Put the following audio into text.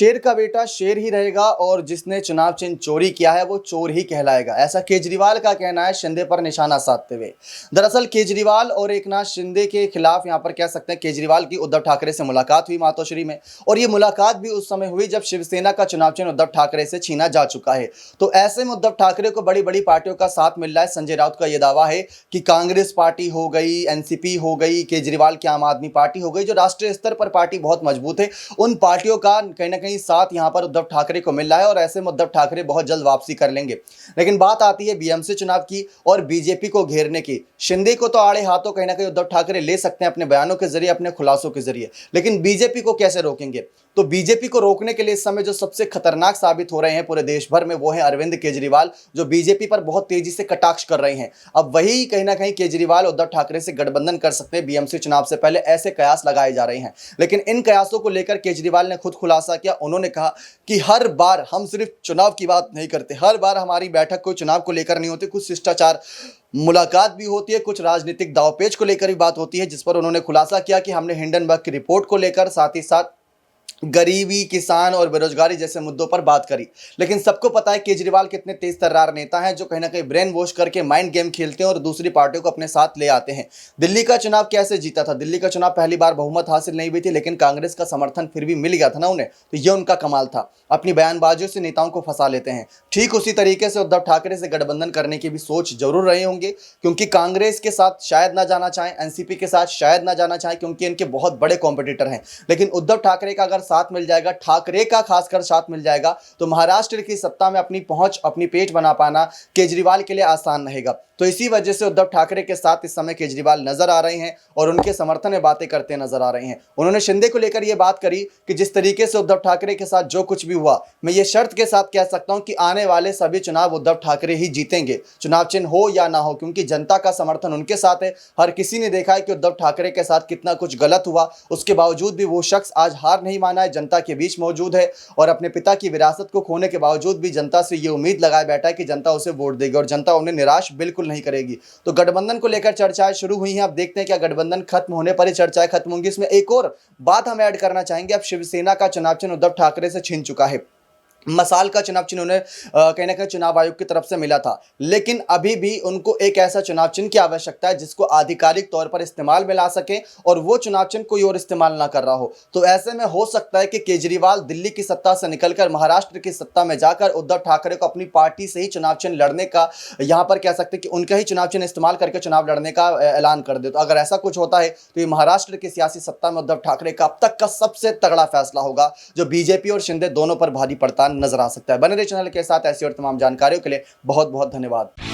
शेर का बेटा शेर ही रहेगा और जिसने चुनाव चिन्ह चोरी किया है वो चोर ही कहलाएगा, ऐसा केजरीवाल का कहना है शिंदे पर निशाना साधते हुए। दरअसल केजरीवाल और एकनाथ शिंदे के खिलाफ यहां पर कह सकते हैं केजरीवाल की उद्धव ठाकरे से मुलाकात हुई मातोश्री में, और ये मुलाकात भी उस समय हुई जब शिवसेना का चुनाव चिन्ह उद्धव ठाकरे से छीना जा चुका है। तो ऐसे में उद्धव ठाकरे को बड़ी बड़ी पार्टियों का साथ मिल रहा है। संजय राउत का यह दावा है कि कांग्रेस पार्टी हो गई, एनसीपी हो गई, केजरीवाल की आम आदमी पार्टी हो गई, जो राष्ट्रीय स्तर पर पार्टी बहुत मजबूत है, उन पार्टियों का कहीं ना कहीं साथ यहां पर उद्धव ठाकरे को मिल रहा है और ऐसे में उद्धव ठाकरे बहुत जल्द वापसी कर लेंगे। लेकिन बात आती है बीएमसी चुनाव की और बीजेपी को घेरने की। शिंदे को तो आड़े हाथों कहीं ना कहीं उद्धव ठाकरे ले सकते हैं अपने बयानों के जरिए, अपने खुलासों के जरिए, लेकिन बीजेपी को कैसे रोकेंगे? तो बीजेपी को रोकने के लिए इस समय जो सबसे खतरनाक साबित हो रहे हैं पूरे देश भर में वो है अरविंद केजरीवाल, जो बीजेपी पर बहुत तेजी से कटाक्ष कर रहे हैं। अब वही कहीं ना कहीं केजरीवाल उद्धव ठाकरे से गठबंधन कर सकते हैं बीएमसी चुनाव से पहले, ऐसे कयास लगाए जा रहे हैं। लेकिन इन कयासों को लेकर केजरीवाल ने खुद खुलासा किया। उन्होंने कहा कि हर बार हम सिर्फ चुनाव की बात नहीं करते, हर बार हमारी बैठक कोई चुनाव को लेकर नहीं होती, कुछ शिष्टाचार मुलाकात भी होती है, कुछ राजनीतिक दावपेच को लेकर भी बात होती है, जिस पर उन्होंने खुलासा किया कि हमने हिंडनबर्ग की रिपोर्ट को लेकर साथ ही साथ गरीबी, किसान और बेरोजगारी जैसे मुद्दों पर बात करी। लेकिन सबको पता है केजरीवाल कितने तेज तर्रार नेता हैं, जो कहीं ना कहीं ब्रेन वॉश करके माइंड गेम खेलते हैं और दूसरी पार्टियों को अपने साथ ले आते हैं। दिल्ली का चुनाव कैसे जीता था? दिल्ली का चुनाव पहली बार बहुमत हासिल नहीं हुई थी, लेकिन कांग्रेस का समर्थन फिर भी मिल गया था ना उन्हें, तो ये उनका कमाल था। अपनी बयानबाजियों से नेताओं को फंसा लेते हैं। ठीक उसी तरीके से उद्धव ठाकरे से गठबंधन करने की भी सोच जरूर रहे होंगे, क्योंकि कांग्रेस के साथ शायद ना जाना चाहें, एनसीपी के साथ शायद ना जाना चाहें, क्योंकि इनके बहुत बड़े कॉम्पिटिटर हैं। लेकिन उद्धव ठाकरे का अगर साथ मिल जाएगा, ठाकरे का खासकर साथ मिल जाएगा, तो महाराष्ट्र की सत्ता में अपनी पहुंच, अपनी पेट बना पाना केजरीवाल के लिए आसान रहेगा। तो इसी वजह से उद्धव ठाकरे के साथ इस समय केजरीवाल नजर आ रहे हैं और उनके समर्थन में बातें करते नजर आ रहे हैं। उन्होंने शिंदे को लेकर यह बात करी कि जिस तरीके से उद्धव ठाकरे के साथ जो कुछ भी हुआ, मैं ये शर्त के साथ कह सकता हूं कि आने वाले सभी चुनाव उद्धव ठाकरे ही जीतेंगे, चुनाव चिन्ह हो या ना हो, क्योंकि जनता का समर्थन उनके साथ है। हर किसी ने देखा है कि उद्धव ठाकरे के साथ कितना कुछ गलत हुआ, उसके बावजूद भी वो शख्स आज हार नहीं माना है, जनता के बीच मौजूद है और अपने पिता की विरासत को खोने के बावजूद भी जनता से ये उम्मीद लगाए बैठा है कि जनता उसे वोट देगी और जनता उन्हें निराश बिल्कुल नहीं करेगी। तो गठबंधन को लेकर चर्चाएं शुरू हुई हैं। अब देखते हैं क्या गठबंधन खत्म होने पर ही चर्चाएं खत्म होंगी। इसमें एक और बात हम ऐड करना चाहेंगे। अब शिवसेना का चुनाव चिन्ह उद्धव ठाकरे से छिन चुका है। मसाल का चुनाव चिन्ह उन्हें कहीं ना कहीं चुनाव आयोग की तरफ से मिला था, लेकिन अभी भी उनको एक ऐसा चुनाव चिन्ह की आवश्यकता है जिसको आधिकारिक तौर पर इस्तेमाल में ला सके और वो चुनाव चिन्ह कोई और इस्तेमाल ना कर रहा हो। तो ऐसे में हो सकता है कि केजरीवाल दिल्ली की सत्ता से निकलकर महाराष्ट्र की सत्ता में जाकर उद्धव ठाकरे को अपनी पार्टी से ही चुनाव चिन्ह लड़ने का, यहां पर कह सकते हैं कि उनका ही चुनाव चिन्ह इस्तेमाल करके चुनाव लड़ने का ऐलान कर दे। तो अगर ऐसा कुछ होता है तो ये महाराष्ट्र की सियासी सत्ता में उद्धव ठाकरे का अब तक का सबसे तगड़ा फैसला होगा, जो बीजेपी और शिंदे दोनों पर भारी पड़ता नजर आ सकता है। बने रहिए चैनल के साथ ऐसी और तमाम जानकारियों के लिए बहुत बहुत धन्यवाद।